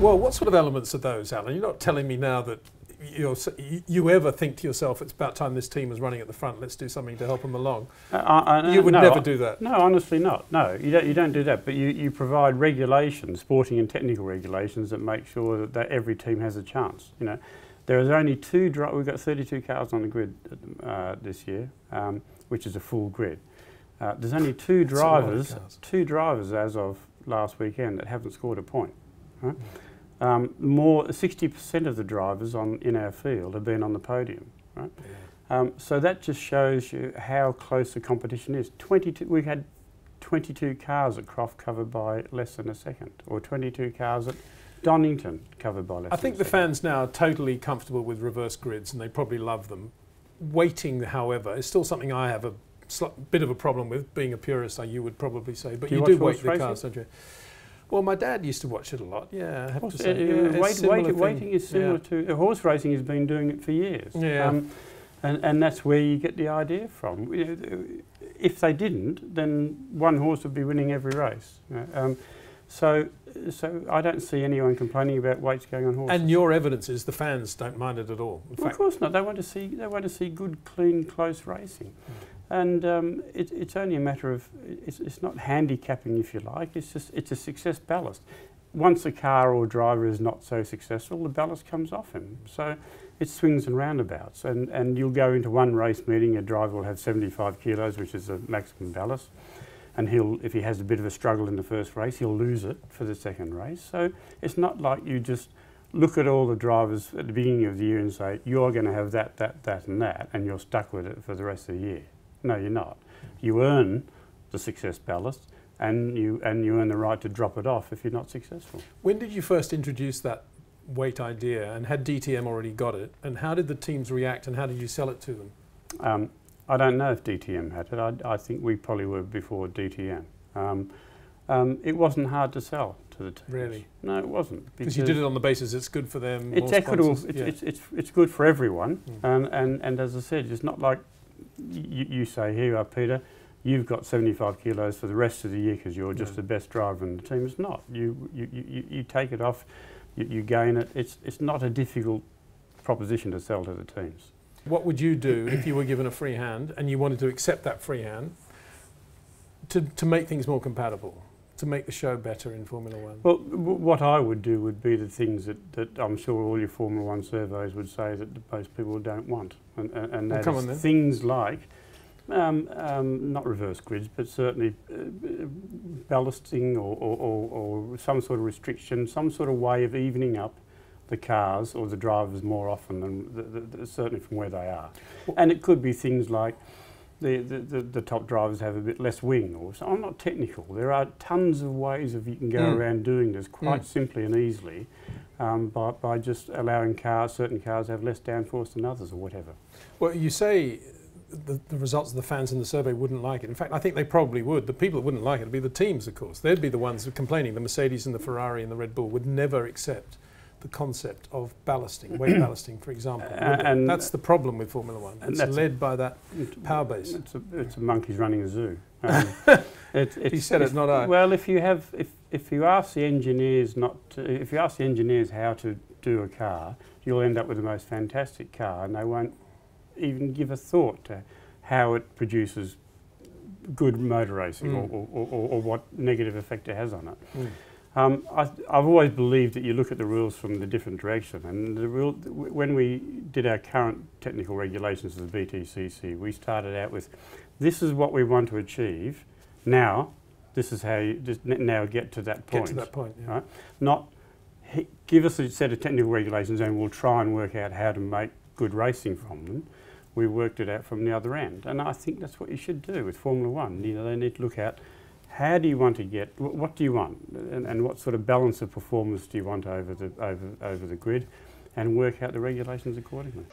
Well, what sort of elements are those, Alan? You're not telling me now that you ever think to yourself, it's about time this team was running at the front, let's do something to help them along. You would never do that. No, honestly not. No, you don't do that. But you provide regulations, sporting and technical regulations, that make sure that every team has a chance. You know, there is only we've got 32 cars on the grid this year, which is a full grid. There's only two drivers as of last weekend that haven't scored a point. Right? 60% of the drivers in our field have been on the podium. Right? Yeah. So that just shows you how close the competition is. We had 22 cars at Croft covered by less than a second, or 22 cars at Donington covered by less than a second. I think the fans now are totally comfortable with reverse grids and they probably love them. Waiting, however, is still something I have a bit of a problem with. Being a purist, you would probably say, but you do wait the cars, don't you? Well, my dad used to watch it a lot. Yeah, I have to say. Waiting is similar to horse racing. Has been doing it for years. Yeah, and that's where you get the idea from. If they didn't, then one horse would be winning every race. So I don't see anyone complaining about weights going on horses. And your evidence is the fans don't mind it at all. Well, of course not. They want to see good, clean, close racing. And it's only a matter of, it's not handicapping, if you like, it's a success ballast. Once a car or driver is not so successful, the ballast comes off him. So it swings and roundabouts, and you'll go into one race meeting, a driver will have 75 kilos, which is the maximum ballast, and if he has a bit of a struggle in the first race, he'll lose it for the second race. So it's not like you just look at all the drivers at the beginning of the year and say, you're going to have that, and that, and you're stuck with it for the rest of the year. No, you're not. You earn the success ballast, and you earn the right to drop it off if you're not successful. When did you first introduce that weight idea, and had DTM already got it? And how did the teams react, and how did you sell it to them? I don't know if DTM had it. I think we probably were before DTM. It wased hard to sell to the teams. Really? No, it wasn't. Because you did it on the basis it's good for them. It's equitable. It's good for everyone. And as I said, it's not like you say, here you are, Peter, you've got 75 kilos for the rest of the year because you're just the best driver in the team. It's not. You take it off, you gain it. It's not a difficult proposition to sell to the teams. What would you do if you were given a free hand and you wanted to accept that free hand to make things more compatible, to make the show better in Formula One? Well, what I would do would be the things that I'm sure all your Formula One surveys would say that most people don't want. And that is things like, not reverse grids, but certainly ballasting or some sort of restriction, some sort of way of evening up the cars or the drivers more often than certainly from where they are. And it could be things like the top drivers have a bit less wing, or so. I'm not technical. There are tons of ways of you can go around doing this quite simply and easily by just allowing certain cars have less downforce than others or whatever. Well, you say the results of the fans in the survey wouldn't like it. In fact, I think they probably would. The people that wouldn't like it would be the teams, of course. They'd be the ones complaining. The Mercedes and the Ferrari and the Red Bull would never accept the concept of ballasting, weight ballasting, for example. And that's the problem with Formula One. It's led by that power base. It's a monkeys running a zoo. He said it, not I. Well, if you ask the engineers how to do a car, you'll end up with the most fantastic car, and they won't even give a thought to how it produces good motor racing or what negative effect it has on it. I've always believed that you look at the rules from the different direction, and when we did our current technical regulations of the BTCC, we started out with, this is what we want to achieve. Now, this is how you now get to that point. Get to that point, yeah. Right? Not give us a set of technical regulations and we'll try and work out how to make good racing from them. We worked it out from the other end, and I think that's what you should do with Formula One. You know, they need to look at, how do you want to get, what do you want, and what sort of balance of performance do you want over the grid, and work out the regulations accordingly.